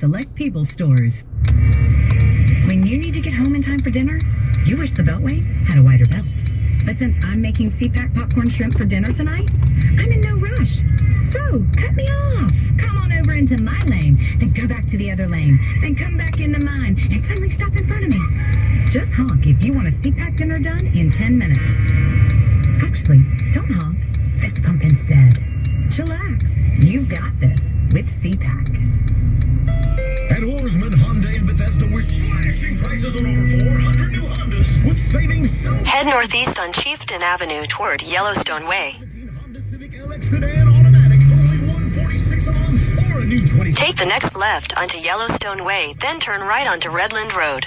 select People stores. When you need to get home in time for dinner, you wish the Beltway had a wider belt. But since I'm making CPAC popcorn shrimp for dinner tonight, I'm in no rush. So, cut me off. Come on over into my lane, then go back to the other lane, then come back into mine, and suddenly stop in front of me. Just honk if you want a CPAC dinner done in 10 minutes. Actually, don't honk. Fist pump instead. Chillax. You've got this with CPAC. At Oarsman Honda in Bethesda, we're slashing prices on over 400 new Hondas with savings so... Head northeast on Chieftain Avenue toward Yellowstone Way. Honda Civic LX Sedan Automatic for only $146 a month, or a new 20... Take the next left onto Yellowstone Way, then turn right onto Redland Road.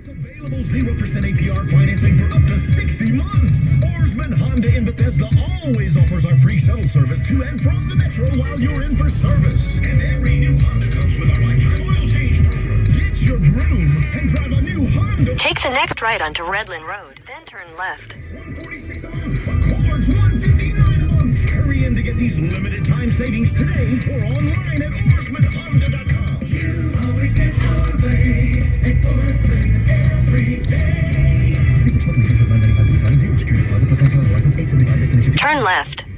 Available 0% APR financing for up to 60 months. Oarsman Honda in Bethesda always offers our free shuttle service to and from the metro while you're in for service. And every new Honda comes with our lifetime oil change program. Get your groove and drive a new Honda. Take the next right onto Redland Road, then turn left. $146 a month. Accord's $159 a month. Hurry in to get these limited time savings today or online at OarsmanHonda.com. You always get your way at Oarsman every day. Turn left. Join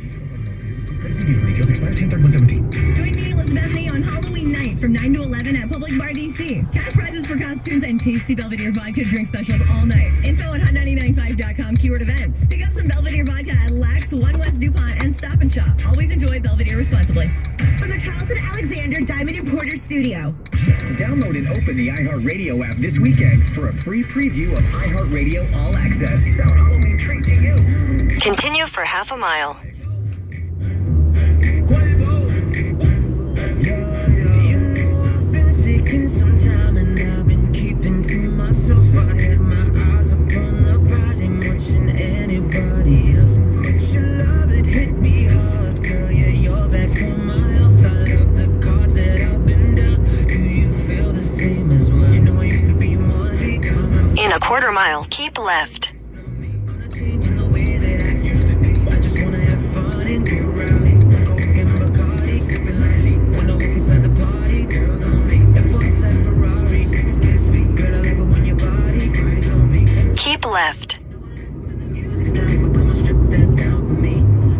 me, Elizabeth, on Halloween night from 9 to 11 at Public Bar DC. Cash prizes for costumes and tasty Belvedere vodka drink specials all night. Info at hot995.com, keyword events. Pick up some Belvedere vodka at Lax, One West DuPont, and Stop and Shop. Always enjoy Belvedere responsibly. From the Charleston Alexander Diamond Importer Studio. Download and open the iHeartRadio app this weekend for a free preview of iHeartRadio All Access. It's our Halloween treat to you. Continue for half a mile. I've been taking some time and I've been keeping to myself. I had my eyes upon the prize, ain't watching anybody else. But your love, it hit me hard, girl. Yeah, you're back for my health. I love the cards that I've been dealt. Do you feel the same as well? You know I used to be more like In a quarter mile, keep left. I'm not changing the way that I used to be. I just wanna have fun and get rowdy. Coke and Bacardi, sipping lightly. When I walk inside the party, girls on me. F1 type Ferrari, excuse me. Girl, I love it when your body cries on me. Keep left. When the music's down, but come on, strip that down for me,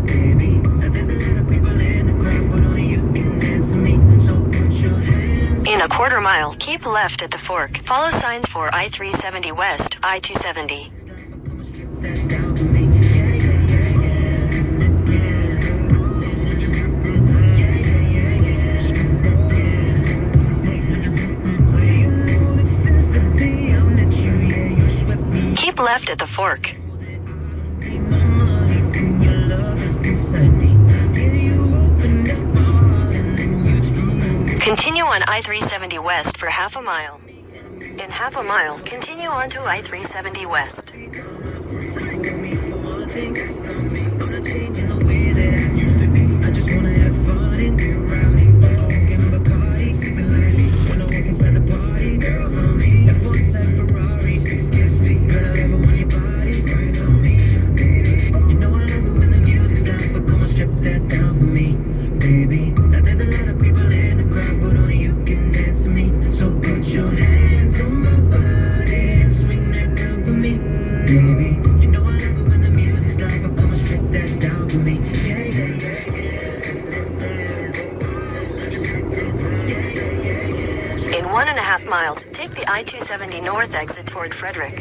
baby. Now there's a lot of people in the crowd, but only you can answer me. So put your hands. In a quarter mile, keep left at the fork. Follow signs for I-370 West, I-270. Come on, strip that down for me. Yeah, yeah, yeah, Keep left at the fork. Continue on I-370 West for half a mile. In half a mile, continue on to I-370 West. I just wanna have fun and get rowdy. Coke and Bacardi, sipping lightly. When I walk inside the party, girls on me. F1 type Ferrari, excuse me. Girl, I love it when your body cries on me, baby. You know I love it when the music's down, but come on, strip that down for me, baby. Now there's a lot of people in the crowd, but only you can dance to me. So put your hands on my body and swing that down for me, baby. You know I love it when the music's down, but come on, strip that down for me. Yeah, yeah, yeah, In 1.5 miles, take the I-270 North exit toward Frederick.